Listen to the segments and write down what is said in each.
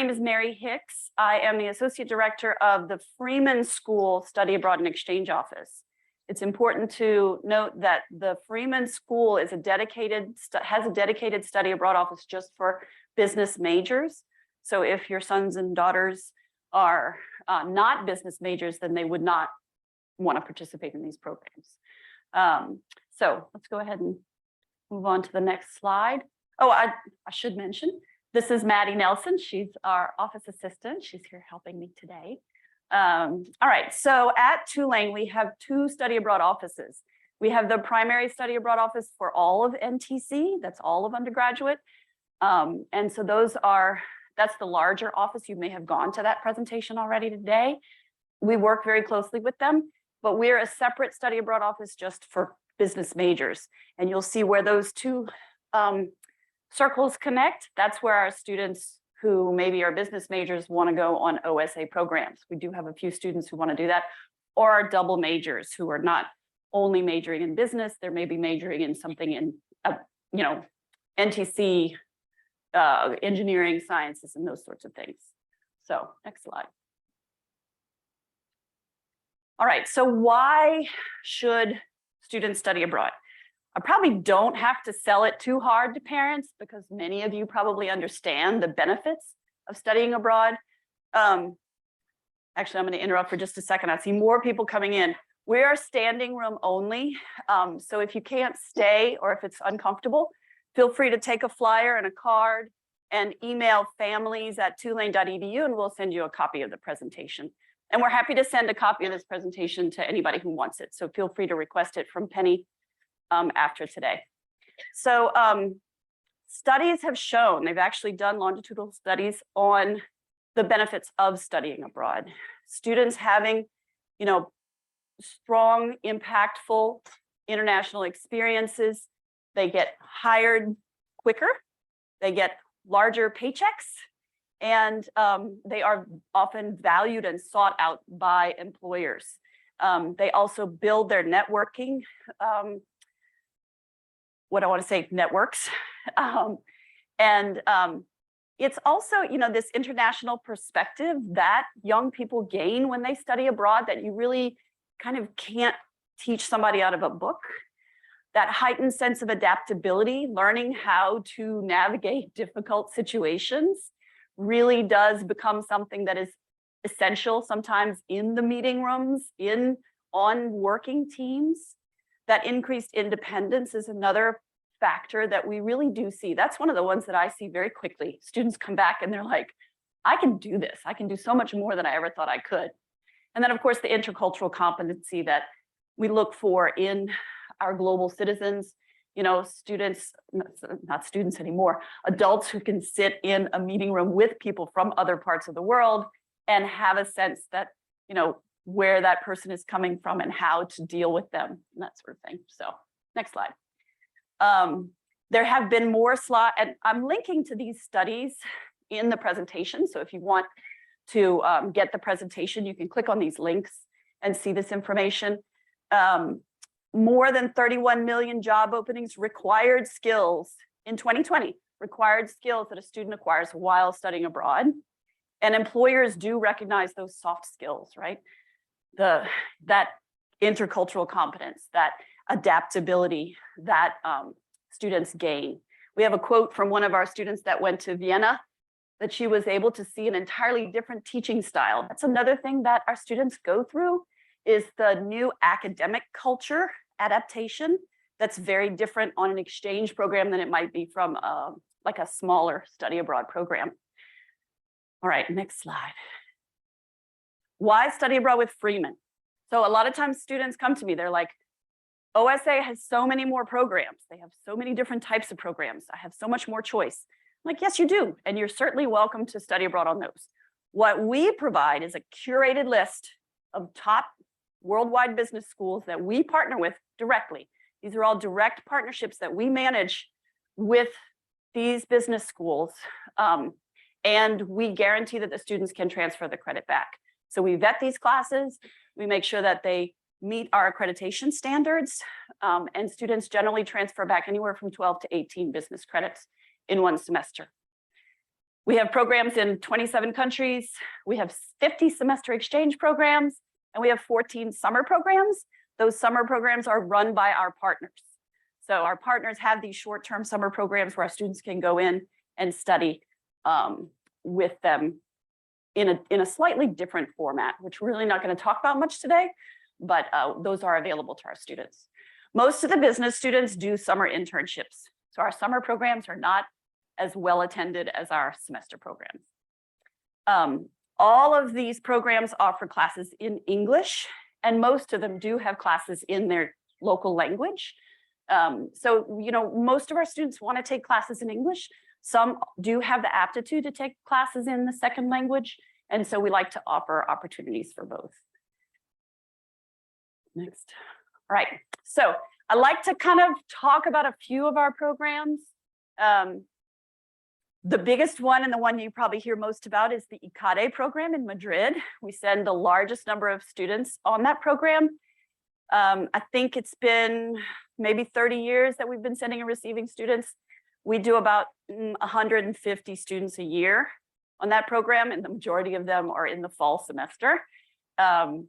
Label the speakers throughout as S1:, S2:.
S1: name is Mary Hicks. I am the Associate Director of the Freeman School Study Abroad and Exchange Office. It's important to note that the Freeman School is has a dedicated study abroad office just for business majors. So if your sons and daughters are not business majors, then they would not want to participate in these programs. So let's go ahead and move on to the next slide. Oh, I should mention, this is Maddie Nelson. She's our office assistant. She's here helping me today. All right, so at Tulane, we have two study abroad offices. We have the primary study abroad office for all of NTC, that's all of undergraduate. And so that's the larger office. You may have gone to that presentation already today. We work very closely with them, but we're a separate study abroad office just for business majors. And you'll see where those two circles connect. That's where our students who maybe are business majors want to go on OSA programs. We do have a few students who want to do that, or are double majors who are not only majoring in business, they're maybe majoring in something in, NTC, engineering, sciences, and those sorts of things. So next slide. All right, so why should students study abroad? I probably don't have to sell it too hard to parents because many of you probably understand the benefits of studying abroad. Actually, I'm going to interrupt for just a second. I see more people coming in. We are standing room only. So if you can't stay or if it's uncomfortable, feel free to take a flyer and a card and email families@tulane.edu and we'll send you a copy of the presentation. And we're happy to send a copy of this presentation to anybody who wants it. So feel free to request it from Penny after today. So studies have shown, they've actually done longitudinal studies on the benefits of studying abroad. Students having, strong, impactful international experiences, they get hired quicker, they get larger paychecks, and they are often valued and sought out by employers. They also build their networking, networks. It's also, this international perspective that young people gain when they study abroad that you really kind of can't teach somebody out of a book. That heightened sense of adaptability, learning how to navigate difficult situations really does become something that is essential sometimes in the meeting rooms, on working teams. That increased independence is another factor that we really do see. That's one of the ones that I see very quickly. Students come back and they're like, I can do this. I can do so much more than I ever thought I could. And then of course, the intercultural competency that we look for in our global citizens, students, not students anymore, adults who can sit in a meeting room with people from other parts of the world and have a sense that, where that person is coming from and how to deal with them and that sort of thing. So next slide. There have been more slides, and I'm linking to these studies in the presentation. So if you want to get the presentation, you can click on these links and see this information. More than 31 million job openings, required skills in 2020, required skills that a student acquires while studying abroad. And employers do recognize those soft skills, right? That intercultural competence, that adaptability that students gain. We have a quote from one of our students that went to Vienna that she was able to see an entirely different teaching style. That's another thing that our students go through is the new academic culture adaptation that's very different on an exchange program than it might be from like a smaller study abroad program. All right, next slide. Why study abroad with Freeman? So a lot of times students come to me, they're like, OSA has so many more programs. They have so many different types of programs. I have so much more choice. I'm like, yes, you do. And you're certainly welcome to study abroad on those. What we provide is a curated list of top worldwide business schools that we partner with directly. These are all direct partnerships that we manage with these business schools. And we guarantee that the students can transfer the credit back. So we vet these classes. We make sure that they meet our accreditation standards. And students generally transfer back anywhere from 12 to 18 business credits in one semester. We have programs in 27 countries. We have 50 semester exchange programs, and we have 14 summer programs. Those summer programs are run by our partners. So our partners have these short-term summer programs where our students can go in and study with them in a slightly different format, which we're really not going to talk about much today, but those are available to our students. Most of the business students do summer internships. So our summer programs are not as well attended as our semester programs. All of these programs offer classes in English, and most of them do have classes in their local language. So, you know, most of our students want to take classes in English. Some do have the aptitude to take classes in the second language, and so we like to offer opportunities for both. Next. All right, so I like to kind of talk about a few of our programs. The biggest one and the one you probably hear most about is the ICADE program in Madrid. We send the largest number of students on that program. I think it's been maybe 30 years that we've been sending and receiving students. We do about 150 students a year on that program, and the majority of them are in the fall semester. And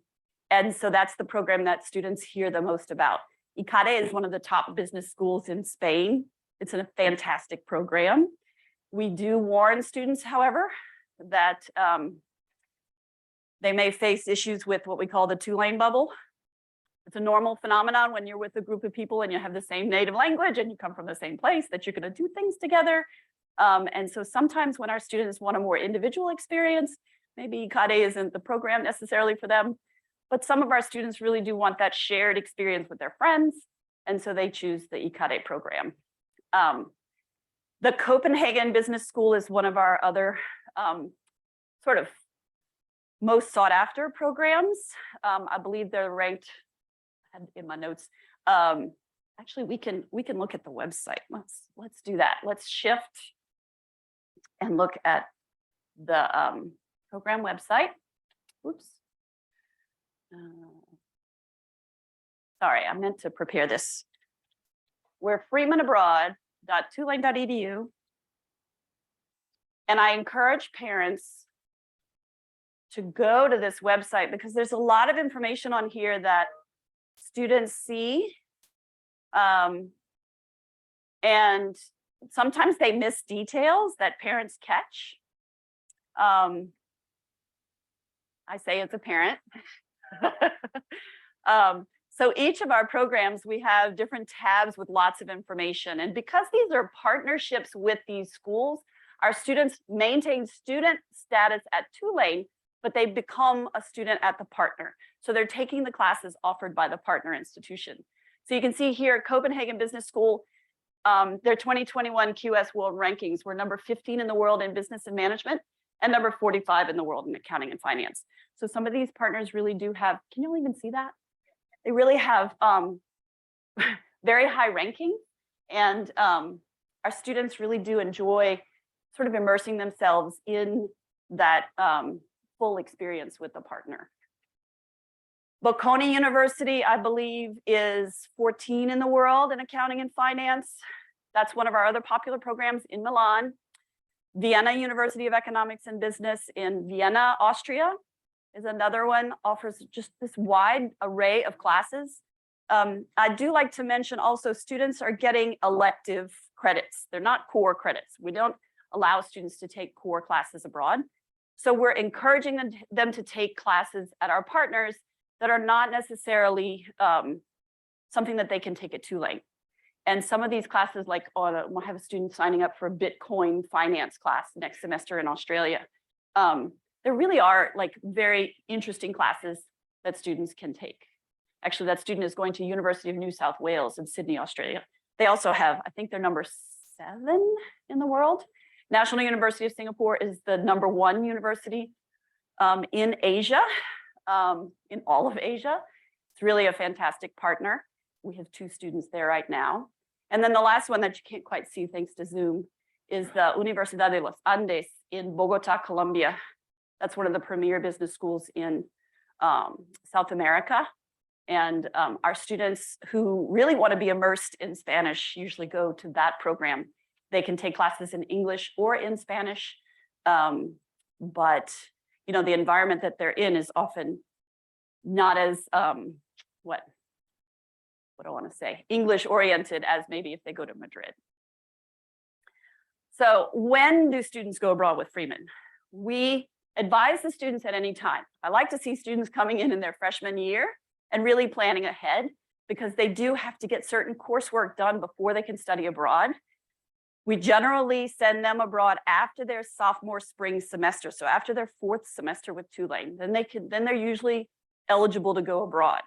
S1: so that's the program that students hear the most about. ICADE is one of the top business schools in Spain. It's a fantastic program. We do warn students, however, that they may face issues with what we call the Tulane bubble. It's a normal phenomenon when you're with a group of people and you have the same native language and you come from the same place that you're going to do things together. And so sometimes when our students want a more individual experience, maybe ICADE isn't the program necessarily for them, but some of our students really do want that shared experience with their friends, and so they choose the ICADE program. The Copenhagen Business School is one of our other sort of most sought after programs. I believe they're ranked in my notes. Actually, we can look at the website. Let's do that. Let's shift and look at the program website. Oops. Sorry, I meant to prepare this. We're freemanabroad.tulane.edu. And I encourage parents to go to this website because there's a lot of information on here that students see. And sometimes they miss details that parents catch. I say as a parent. So each of our programs, we have different tabs with lots of information. And because these are partnerships with these schools, our students maintain student status at Tulane, but they become a student at the partner. So they're taking the classes offered by the partner institution. So you can see here, Copenhagen Business School, their 2021 QS World Rankings were number 15 in the world in business and management and number 45 in the world in accounting and finance. So some of these partners really do have, can you even see that? They really have very high ranking, and our students really do enjoy sort of immersing themselves in that full experience with the partner. Bocconi University, I believe, is 14 in the world in accounting and finance. That's one of our other popular programs in Milan. Vienna University of Economics and Business in Vienna, Austria, is another one, offers just this wide array of classes. I do like to mention also students are getting elective credits. They're not core credits. We don't allow students to take core classes abroad. So we're encouraging them to take classes at our partners that are not necessarily something that they can take at Tulane. And some of these classes, like I have a student signing up for a Bitcoin finance class next semester in Australia. There really are like very interesting classes that students can take. Actually, that student is going to University of New South Wales in Sydney, Australia. They also have, I think they're number 7 in the world. National University of Singapore is the number 1 university in Asia, in all of Asia. It's really a fantastic partner. We have 2 students there right now. And then the last one that you can't quite see thanks to Zoom is the Universidad de los Andes in Bogota, Colombia. That's one of the premier business schools in South America. And our students who really want to be immersed in Spanish usually go to that program. They can take classes in English or in Spanish. But the environment that they're in is often not as what do I want to say, English oriented as maybe if they go to Madrid. So when do students go abroad with Freeman? We advise the students at any time. I like to see students coming in their freshman year and really planning ahead, because they do have to get certain coursework done before they can study abroad. We generally send them abroad after their sophomore spring semester. So after their 4th semester with Tulane, then they're usually eligible to go abroad.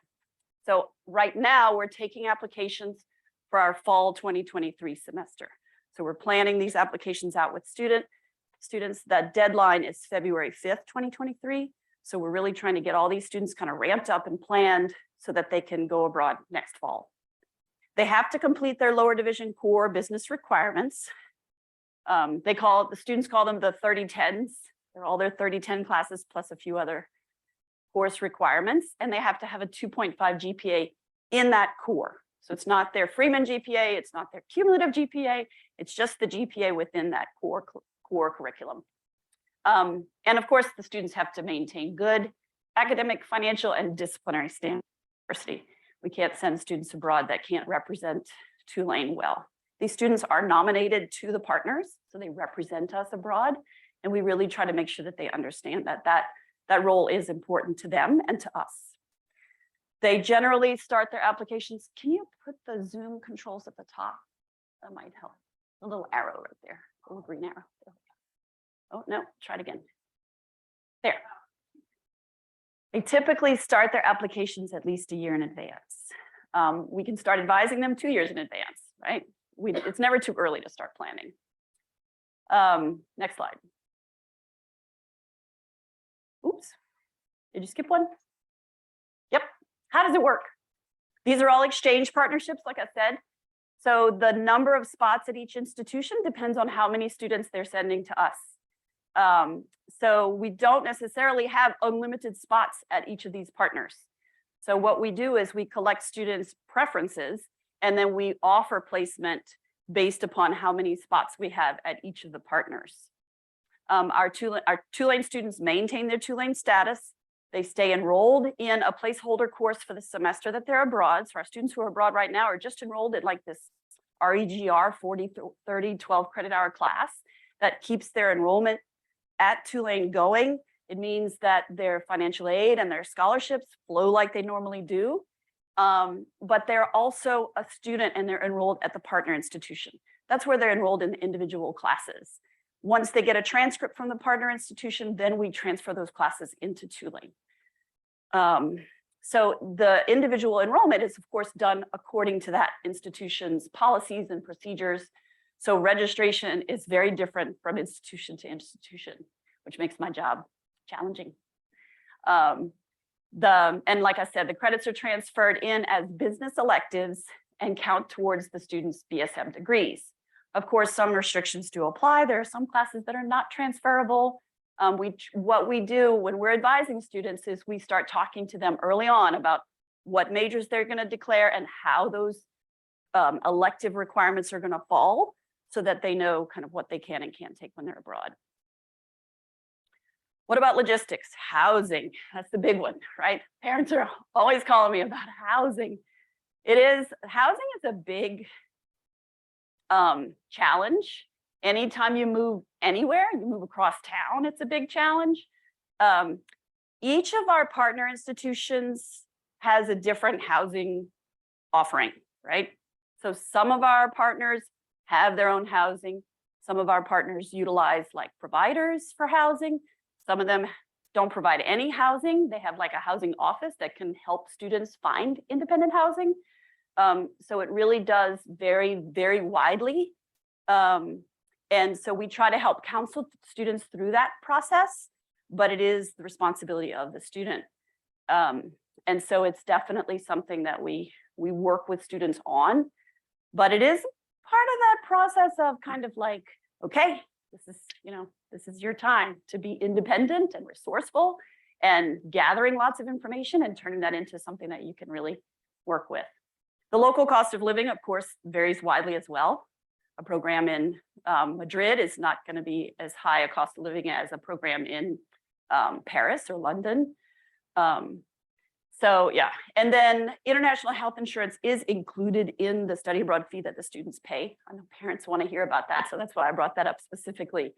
S1: So right now we're taking applications for our fall 2023 semester. So we're planning these applications out with students. The deadline is February 5th, 2023. So we're really trying to get all these students kind of ramped up and planned so that they can go abroad next fall. They have to complete their lower division core business requirements. The students call them the 30-10s. They're all their 30-10 classes plus a few other course requirements, and they have to have a 2.5 GPA in that core. So it's not their Freeman GPA, it's not their cumulative GPA, it's just the GPA within that core curriculum. And of course, the students have to maintain good academic, financial, and disciplinary standards. We can't send students abroad that can't represent Tulane well. These students are nominated to the partners, so they represent us abroad, and we really try to make sure that they understand that role is important to them and to us. They generally start their applications. Can you put the Zoom controls at the top? That might help. A little arrow right there, a little green arrow. Oh, no, try it again. There. They typically start their applications at least a year in advance. We can start advising them 2 years in advance, right? It's never too early to start planning. Next slide. Oops, did you skip one? Yep, how does it work? These are all exchange partnerships, like I said. So the number of spots at each institution depends on how many students they're sending to us. So we don't necessarily have unlimited spots at each of these partners. So what we do is we collect students' preferences, and then we offer placement based upon how many spots we have at each of the partners. Our Tulane students maintain their Tulane status. They stay enrolled in a placeholder course for the semester that they're abroad. So our students who are abroad right now are just enrolled in like this REGR 40, 30, 12 credit hour class that keeps their enrollment at Tulane going. It means that their financial aid and their scholarships flow like they normally do. But they're also a student and they're enrolled at the partner institution. That's where they're enrolled in the individual classes. Once they get a transcript from the partner institution, then we transfer those classes into Tulane. So the individual enrollment is, of course, done according to that institution's policies and procedures. So registration is very different from institution to institution, which makes my job challenging. And like I said, the credits are transferred in as business electives and count towards the student's BSM degrees. Of course, some restrictions do apply. There are some classes that are not transferable. What we do when we're advising students is we start talking to them early on about what majors they're going to declare and how those elective requirements are going to fall, so that they know kind of what they can and can't take when they're abroad. What about logistics? Housing, that's the big one, right? Parents are always calling me about housing. Housing is a big challenge. Anytime you move anywhere, you move across town, it's a big challenge. Each of our partner institutions has a different housing offering, right? So some of our partners have their own housing. Some of our partners utilize like providers for housing. Some of them don't provide any housing. They have like a housing office that can help students find independent housing. So it really does vary very widely. And so we try to help counsel students through that process, but it is the responsibility of the student. And so it's definitely something that we work with students on, but it is part of that process of kind of like, okay, this is your time to be independent and resourceful and gathering lots of information and turning that into something that you can really work with. The local cost of living, of course, varies widely as well. A program in Madrid is not going to be as high a cost of living as a program in Paris or London. So yeah, and then international health insurance is included in the study abroad fee that the students pay. I know parents want to hear about that, so that's why I brought that up specifically.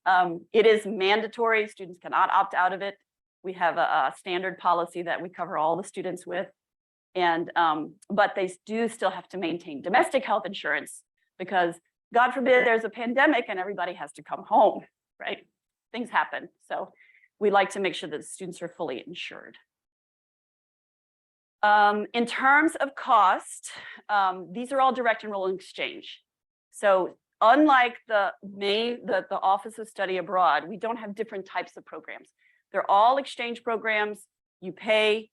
S1: It is mandatory. Students cannot opt out of it. We have a standard policy that we cover all the students with, and but they do still have to maintain domestic health insurance because God forbid there's a pandemic and everybody has to come home, right? Things happen. So we like to make sure that the students are fully insured. In terms of cost, these are all direct enrollment exchange. So unlike the Office of Study Abroad, we don't have different types of programs. They're all exchange programs. You pay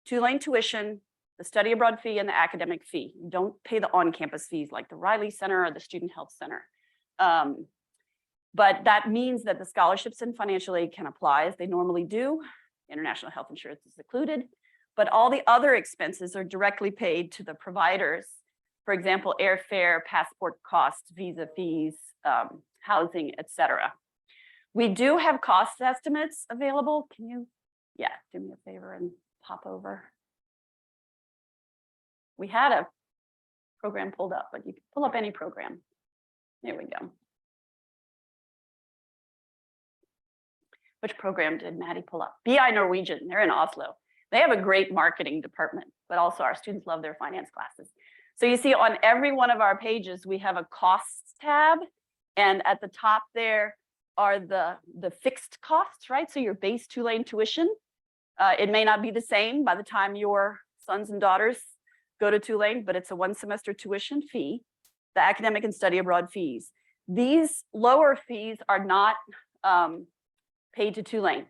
S1: Tulane tuition, the study abroad fee, and the academic fee. You don't pay the on-campus fees like the Riley Center or the Student Health Center. But that means that the scholarships and financial aid can apply as they normally do. International health insurance is included, but all the other expenses are directly paid to the providers. For example, airfare, passport costs, visa fees, housing, etc. We do have cost estimates available. Can you, do me a favor and pop over? We had a program pulled up, but you can pull up any program. There we go. Which program did Maddie pull up? BI Norwegian, they're in Oslo. They have a great marketing department, but also our students love their finance classes. So you see on every one of our pages, we have a costs tab. And at the top there are the fixed costs, right? So your base Tulane tuition. It may not be the same by the time your sons and daughters go to Tulane, but it's a one semester tuition fee, the academic and study abroad fees. These lower fees are not paid to Tulane.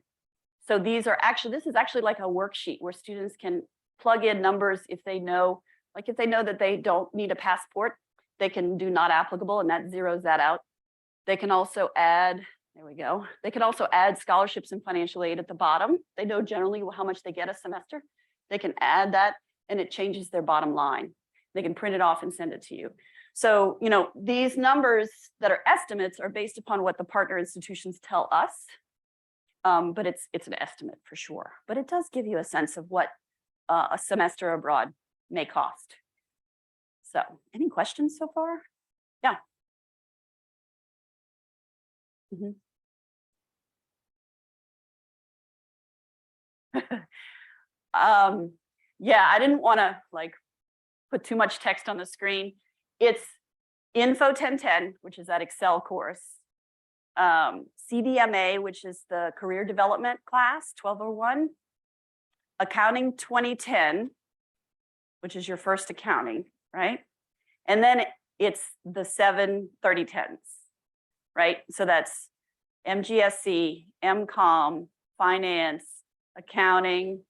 S1: So these are actually, this is actually like a worksheet where students can plug in numbers if they know, like if they know that they don't need a passport, they can do not applicable and that zeroes that out. They can also add, there we go. They can also add scholarships and financial aid at the bottom. They know generally how much they get a semester. They can add that and it changes their bottom line. They can print it off and send it to you. So, you know, these numbers that are estimates are based upon what the partner institutions tell us. But it's an estimate for sure. But it does give you a sense of what a semester abroad may cost. So, any questions so far? Yeah. Yeah, I didn't want to like put too much text on the screen. It's Info 1010, which is that Excel course. CDMA, which is the career development class, 1201. Accounting 2010, which is your first accounting, right? And then it's the 7 3010s, right? So that's MGSC, MCOM, finance, accounting,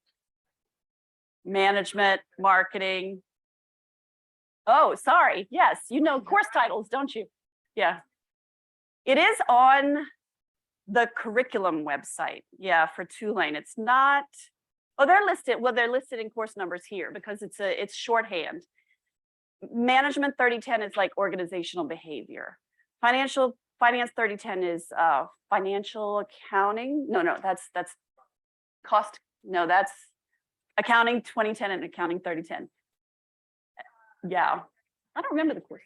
S1: management, marketing. Oh, sorry. Yes, you know course titles, don't you? Yeah. It is on the curriculum website, yeah, for Tulane. It's not, oh, they're listed, well, they're listed in course numbers here because it's shorthand. Management 3010 is like organizational behavior. Finance 3010 is financial accounting. No, that's cost, no, that's accounting 2010 and accounting 3010. Yeah, I don't remember the course.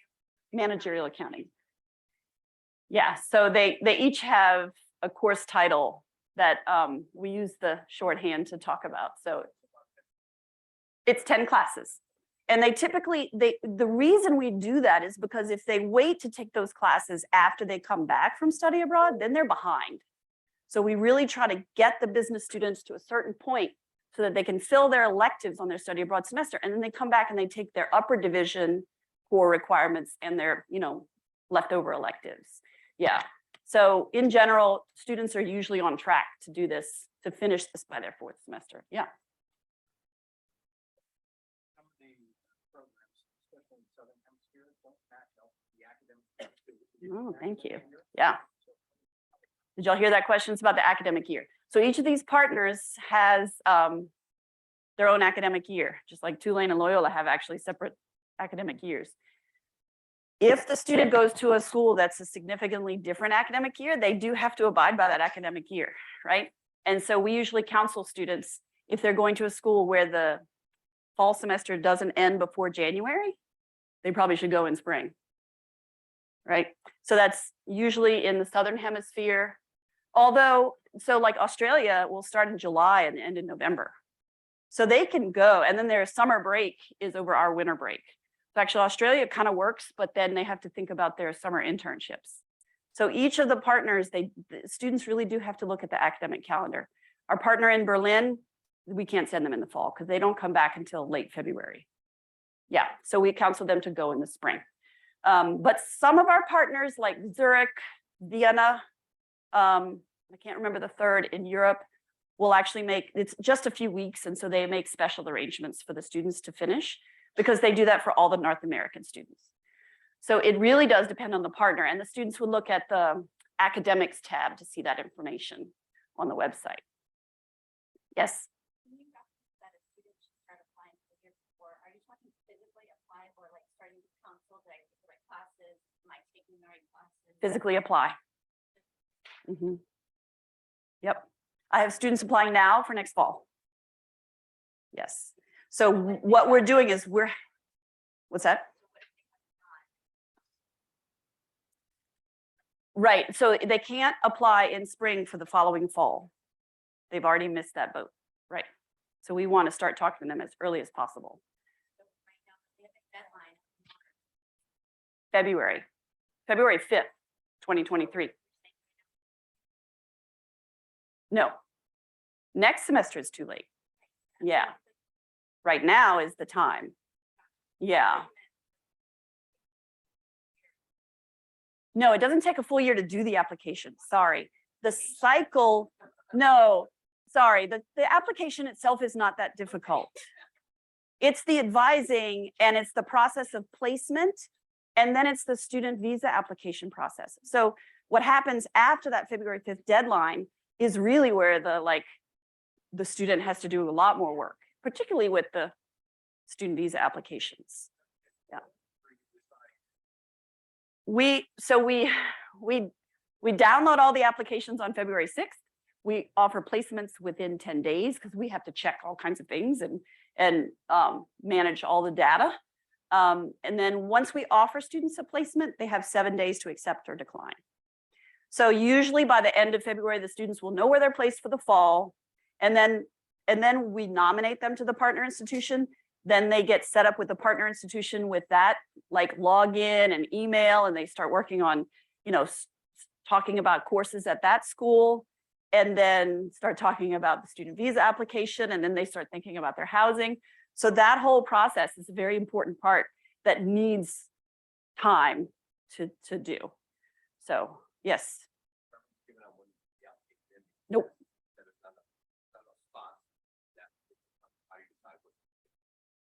S1: Managerial accounting. Yeah, so they each have a course title that we use the shorthand to talk about. So it's 10 classes. And they typically, the reason we do that is because if they wait to take those classes after they come back from study abroad, then they're behind. So we really try to get the business students to a certain point so that they can fill their electives on their study abroad semester. And then they come back and they take their upper division core requirements and their, you know, leftover electives. Yeah. So in general, students are usually on track to do this, to finish this by their 4th semester. Yeah.
S2: Some of the programs, especially in the Southern Hemisphere, don't match up the academic.
S1: Oh, thank you. Yeah. Did y'all hear that questions about the academic year? So each of these partners has their own academic year, just like Tulane and Loyola have actually separate academic years. If the student goes to a school that's a significantly different academic year, they do have to abide by that academic year, right? And so we usually counsel students if they're going to a school where the fall semester doesn't end before January, they probably should go in spring, right? So that's usually in the Southern Hemisphere. Although, so like Australia will start in July and end in November. So they can go, and then their summer break is over our winter break. So actually Australia kind of works, but then they have to think about their summer internships. So each of the partners, the students really do have to look at the academic calendar. Our partner in Berlin, we can't send them in the fall because they don't come back until late February. Yeah, so we counsel them to go in the spring. But some of our partners like Zurich, Vienna, I can't remember the third in Europe, will actually make, it's just a few weeks. And so they make special arrangements for the students to finish because they do that for all the North American students. So it really does depend on the partner, and the students would look at the academics tab to see that information on the website. Yes?
S3: When you got that a student should start applying for the year before, are you talking physically apply or like starting to counsel, like the right classes, am I taking the right classes?
S1: Physically apply. Yep. I have students applying now for next fall. Yes. So what we're doing is what's that? Right. So they can't apply in spring for the following fall. They've already missed that boat. Right. So we want to start talking to them as early as possible.
S3: So right now, we have a deadline.
S1: February 5th, 2023. No. Next semester is too late. Yeah. Right now is the time. Yeah. No, it doesn't take a full year to do the application. Sorry. The cycle, no, sorry. The application itself is not that difficult. It's the advising and it's the process of placement. And then it's the student visa application process. So what happens after that February 5th deadline is really where the student has to do a lot more work, particularly with the student visa applications. Yeah. We download all the applications on February 6th. We offer placements within 10 days because we have to check all kinds of things and manage all the data. And then once we offer students a placement, they have 7 days to accept or decline. So usually by the end of February, the students will know where they're placed for the fall. And then we nominate them to the partner institution. Then they get set up with the partner institution with that like login and email, and they start working on, talking about courses at that school, and then start talking about the student visa application, and then they start thinking about their housing. So that whole process is a very important part that needs time to do. So yes. Nope.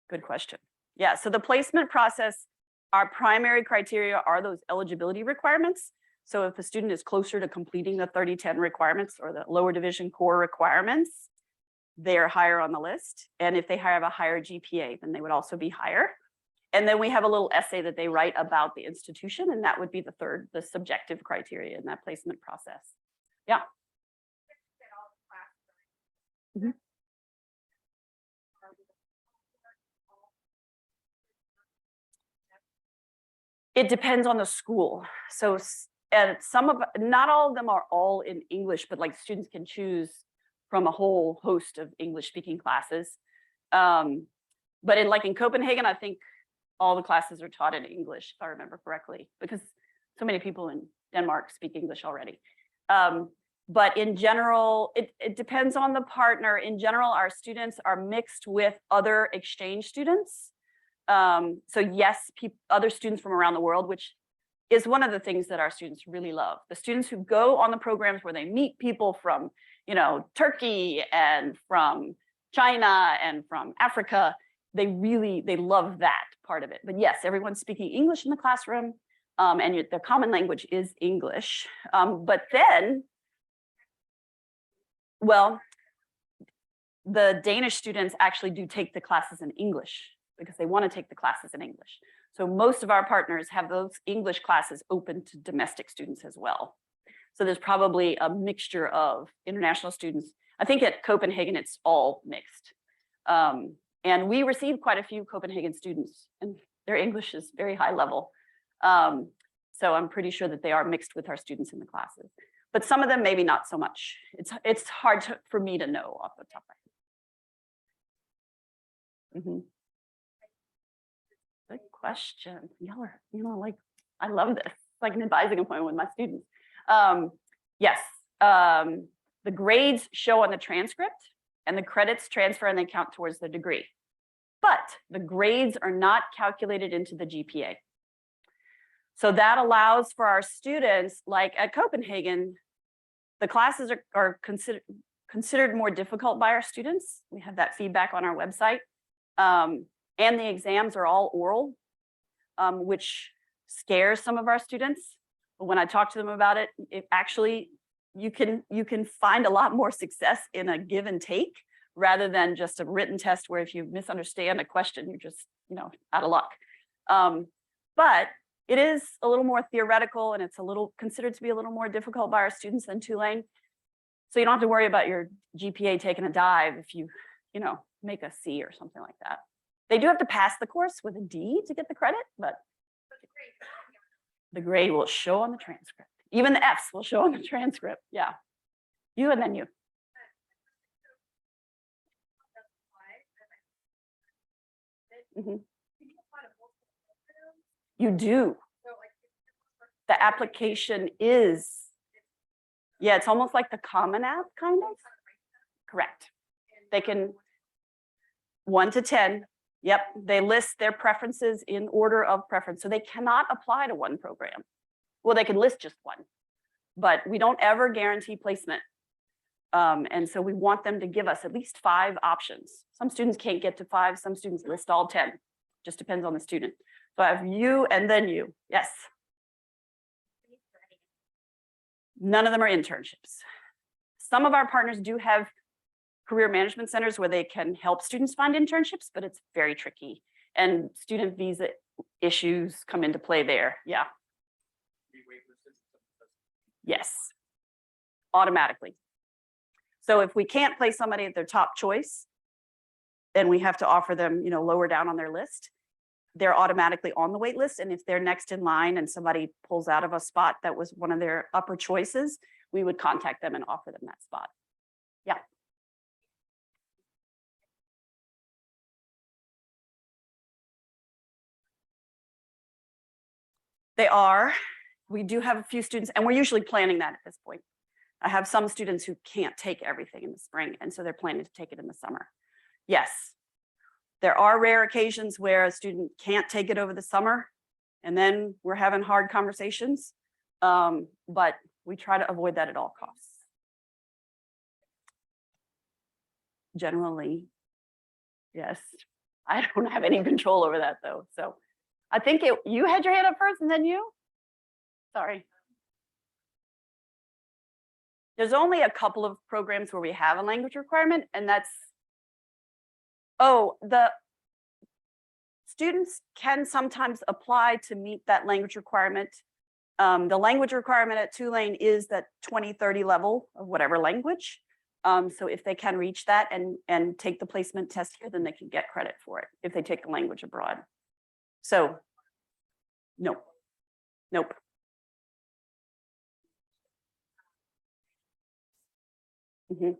S1: Good question. Yeah, so the placement process, our primary criteria are those eligibility requirements. So if a student is closer to completing the 30-10 requirements or the lower division core requirements, they're higher on the list. And if they have a higher GPA, then they would also be higher. And then we have a little essay that they write about the institution, and that would be the subjective criteria in that placement process. Yeah. Mm-hmm. It depends on the school. So, and not all of them are all in English, but like students can choose from a whole host of English speaking classes. But in Copenhagen, I think all the classes are taught in English, if I remember correctly, because so many people in Denmark speak English already. But in general, it depends on the partner. In general, our students are mixed with other exchange students. So yes, other students from around the world, which is one of the things that our students really love. The students who go on the programs where they meet people from, Turkey and from China and from Africa, they love that part of it. But yes, everyone's speaking English in the classroom, and their common language is English. But then, well, the Danish students actually do take the classes in English because they want to take the classes in English. So most of our partners have those English classes open to domestic students as well. So there's probably a mixture of international students. I think at Copenhagen, it's all mixed. And we received quite a few Copenhagen students, and their English is very high level. So I'm pretty sure that they are mixed with our students in the classes. But some of them, maybe not so much. It's hard for me to know off the top of my head. Mm-hmm. Good question. Y'all are, like, I love this. It's like an advising appointment with my students. Yes, the grades show on the transcript and the credits transfer and they count towards the degree. But the grades are not calculated into the GPA. So that allows for our students, like at Copenhagen, the classes are considered more difficult by our students. We have that feedback on our website. And the exams are all oral, which scares some of our students. But when I talk to them about it, actually, you can find a lot more success in a give and take rather than just a written test where if you misunderstand a question, you're just, out of luck. But it is a little more theoretical and it's considered to be a little more difficult by our students than Tulane. So you don't have to worry about your GPA taking a dive if you, make a C or something like that. They do have to pass the course with a D to get the credit, but the grade will show on the transcript. Even the Fs will show on the transcript. Yeah. You and then you. Mm-hmm. You do. The application is, yeah, it's almost like the Common App, kind of. Correct. They can 1 to 10. Yep, they list their preferences in order of preference. So they cannot apply to one program. Well, they can list just one, but we don't ever guarantee placement. And so we want them to give us at least 5 options. Some students can't get to 5. Some students list all 10. Just depends on the student. So I have you and then you. Yes. None of them are internships. Some of our partners do have career management centers where they can help students find internships, but it's very tricky. And student visa issues come into play there. Yeah. Yes. Automatically. So if we can't place somebody at their top choice, then we have to offer them, lower down on their list. They're automatically on the wait list. And if they're next in line and somebody pulls out of a spot that was one of their upper choices, we would contact them and offer them that spot. Yeah. They are. We do have a few students, and we're usually planning that at this point. I have some students who can't take everything in the spring, and so they're planning to take it in the summer. Yes, there are rare occasions where a student can't take it over the summer, and then we're having hard conversations, but we try to avoid that at all costs. Generally, yes. I don't have any control over that, though, so. I think you had your hand up first and then you? Sorry. There's only a couple of programs where we have a language requirement, and that's, the students can sometimes apply to meet that language requirement. The language requirement at Tulane is that 2030 level of whatever language. So if they can reach that and take the placement test here, then they can get credit for it if they take the language abroad. So, nope. Mm-hmm.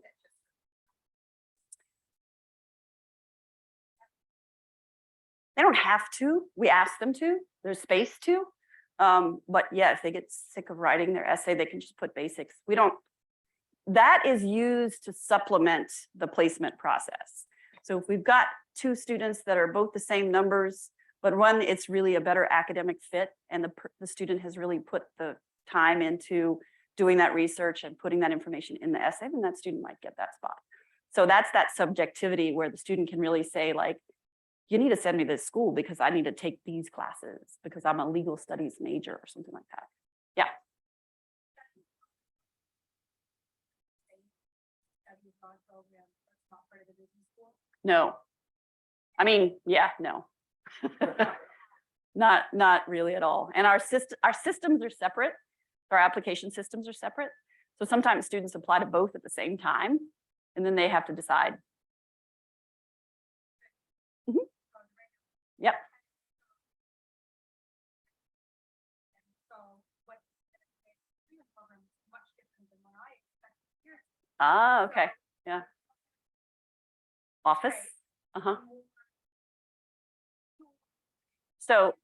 S1: They don't have to. We ask them to. There's space to. But yeah, if they get sick of writing their essay, they can just put basics. We don't. That is used to supplement the placement process. So if we've got 2 students that are both the same numbers, but one, it's really a better academic fit, and the student has really put the time into doing that research and putting that information in the essay, then that student might get that spot. So that's that subjectivity where the student can really say, like, you need to send me to this school because I need to take these classes because I'm a legal studies major or something like that. Yeah. No. I mean, yeah, no. Not really at all. And our systems are separate. Our application systems are separate. So sometimes students apply to both at the same time, and then they have to decide. Mhm. Yep. Ah, okay. Yeah. Office. Uh-huh. So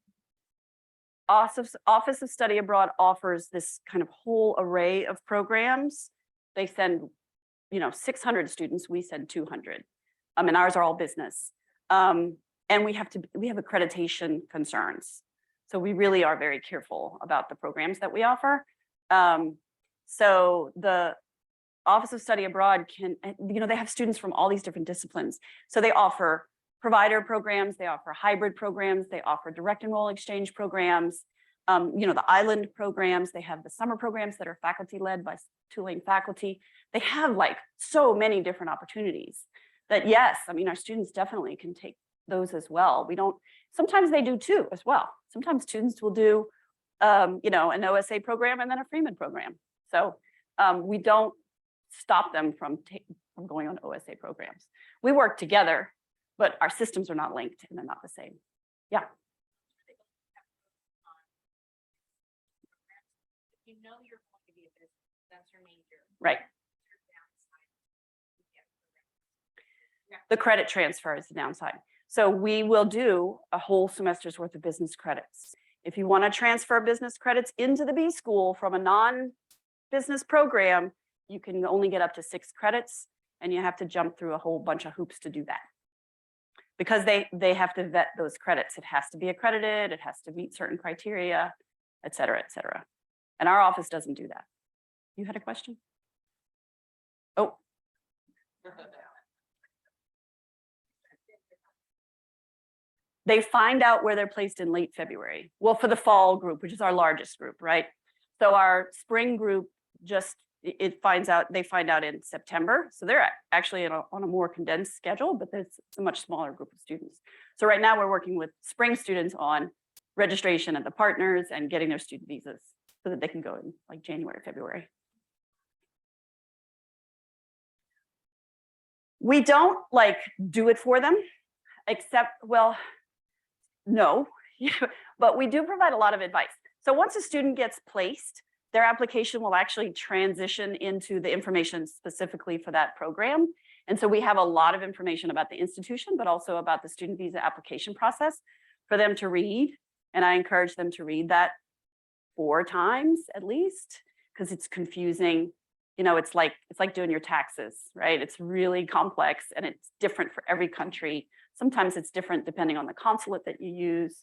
S1: Office of Study Abroad offers this kind of whole array of programs. They send, 600 students, we send 200. And ours are all business. And we have accreditation concerns. So we really are very careful about the programs that we offer. So the Office of Study Abroad they have students from all these different disciplines. So they offer provider programs, they offer hybrid programs, they offer direct enroll exchange programs, the island programs, they have the summer programs that are faculty led by Tulane faculty. They have like so many different opportunities that, yes, our students definitely can take those as well. Sometimes they do too as well. Sometimes students will do, an OSA program and then a Freeman program. So we don't stop them from going on OSA programs. We work together, but our systems are not linked and they're not the same. Yeah.
S3: You know you're going to be a business, that's your major.
S1: Right. The credit transfer is the downside. So we will do a whole semester's worth of business credits. If you want to transfer business credits into the B school from a non-business program, you can only get up to 6 credits, and you have to jump through a whole bunch of hoops to do that. Because they have to vet those credits. It has to be accredited, it has to meet certain criteria, et cetera, et cetera. And our office doesn't do that. You had a question? Oh. They find out where they're placed in late February. Well, for the fall group, which is our largest group, right? So our spring group they find out in September. So they're actually on a more condensed schedule, but it's a much smaller group of students. So right now we're working with spring students on registration at the partners and getting their student visas so that they can go in like January, February. We don't do it for them, except, well, no, but we do provide a lot of advice. So once a student gets placed, their application will actually transition into the information specifically for that program. And so we have a lot of information about the institution, but also about the student visa application process for them to read. And I encourage them to read that 4 times at least, because it's confusing. It's like doing your taxes, right? It's really complex and it's different for every country. Sometimes it's different depending on the consulate that you use.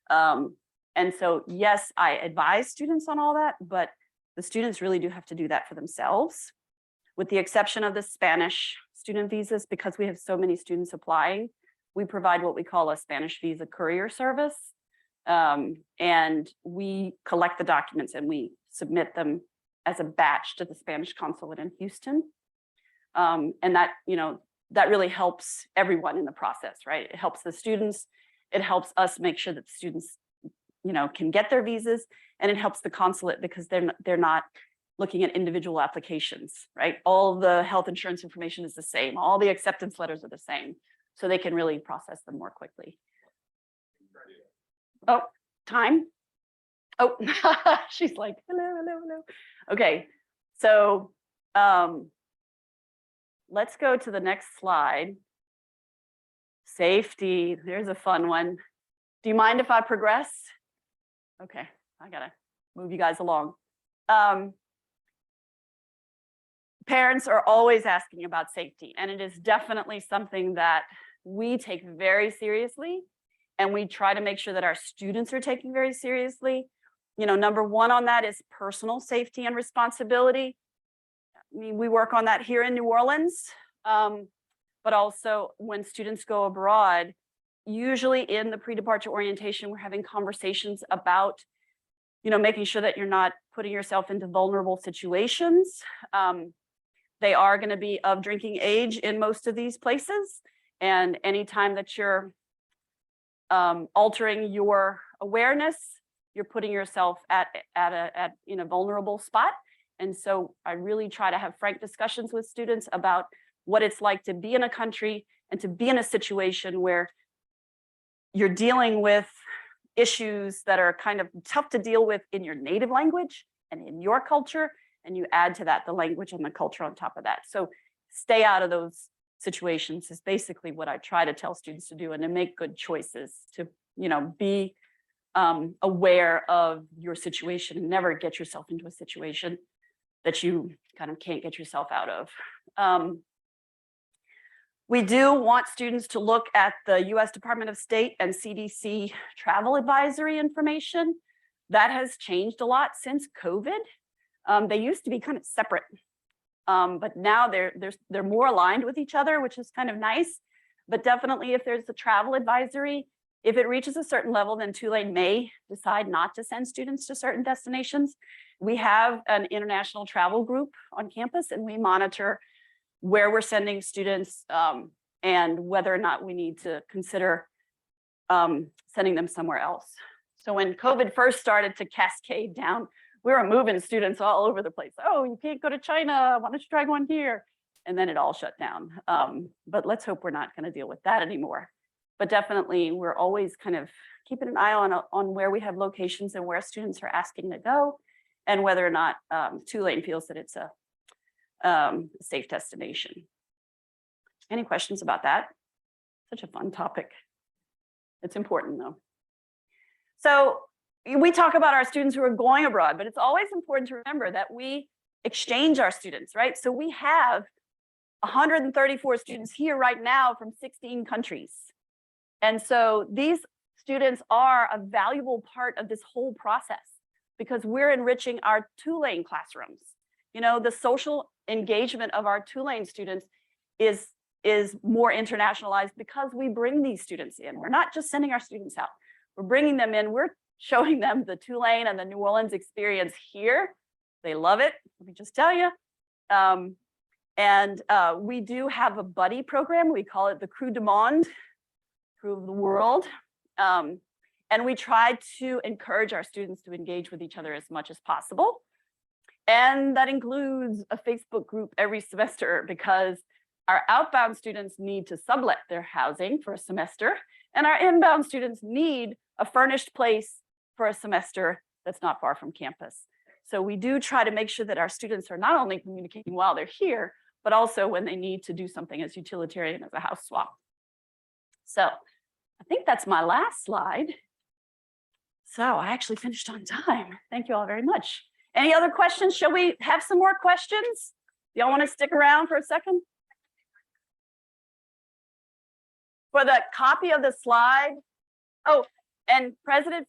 S1: And so, yes, I advise students on all that, but the students really do have to do that for themselves, with the exception of the Spanish student visas, because we have so many students applying. We provide what we call a Spanish visa courier service. And we collect the documents and we submit them as a batch to the Spanish consulate in Houston. And that, that really helps everyone in the process, right? It helps the students. It helps us make sure that the students, can get their visas, and it helps the consulate because they're not looking at individual applications, right? All the health insurance information is the same. All the acceptance letters are the same. So they can really process them more quickly. Oh, time. Oh, she's like, hello. Okay, so let's go to the next slide. Safety, there's a fun one. Do you mind if I progress? Okay, I gotta move you guys along. Parents are always asking about safety, and it is definitely something that we take very seriously, and we try to make sure that our students are taking very seriously. Number 1 on that is personal safety and responsibility. We work on that here in New Orleans, but also when students go abroad, usually in the pre-departure orientation, we're having conversations about, making sure that you're not putting yourself into vulnerable situations. They are going to be of drinking age in most of these places. And anytime that you're altering your awareness, you're putting yourself in a vulnerable spot. And so I really try to have frank discussions with students about what it's like to be in a country and to be in a situation where you're dealing with issues that are kind of tough to deal with in your native language and in your culture, and you add to that the language and the culture on top of that. So stay out of those situations is basically what I try to tell students to do, and to make good choices, to be aware of your situation and never get yourself into a situation that you kind of can't get yourself out of. We do want students to look at the US Department of State and CDC travel advisory information. That has changed a lot since COVID. They used to be kind of separate, but now they're more aligned with each other, which is kind of nice. But definitely, if there's a travel advisory, if it reaches a certain level, then Tulane may decide not to send students to certain destinations. We have an international travel group on campus, and we monitor where we're sending students and whether or not we need to consider sending them somewhere else. So when COVID first started to cascade down, we were moving students all over the place. Oh, you can't go to China. Why don't you try one here? And then it all shut down. But let's hope we're not going to deal with that anymore. But definitely, we're always kind of keeping an eye on where we have locations and where students are asking to go, and whether or not Tulane feels that it's a safe destination. Any questions about that? Such a fun topic. It's important though. So we talk about our students who are going abroad, but it's always important to remember that we exchange our students, right? So we have 134 students here right now from 16 countries. And so these students are a valuable part of this whole process, because we're enriching our Tulane classrooms. The social engagement of our Tulane students is more internationalized because we bring these students in. We're not just sending our students out. We're bringing them in. We're showing them the Tulane and the New Orleans experience here. They love it, let me just tell you. We do have a buddy program. We call it the Crew du Monde, Crew of the World. And we try to encourage our students to engage with each other as much as possible. And that includes a Facebook group every semester, because our outbound students need to sublet their housing for a semester, and our inbound students need a furnished place for a semester that's not far from campus. So we do try to make sure that our students are not only communicating while they're here, but also when they need to do something as utilitarian as a house swap. So I think that's my last slide. So I actually finished on time. Thank you all very much. Any other questions? Shall we have some more questions? Y'all want to stick around for a second? For the copy of the slide. Oh, and President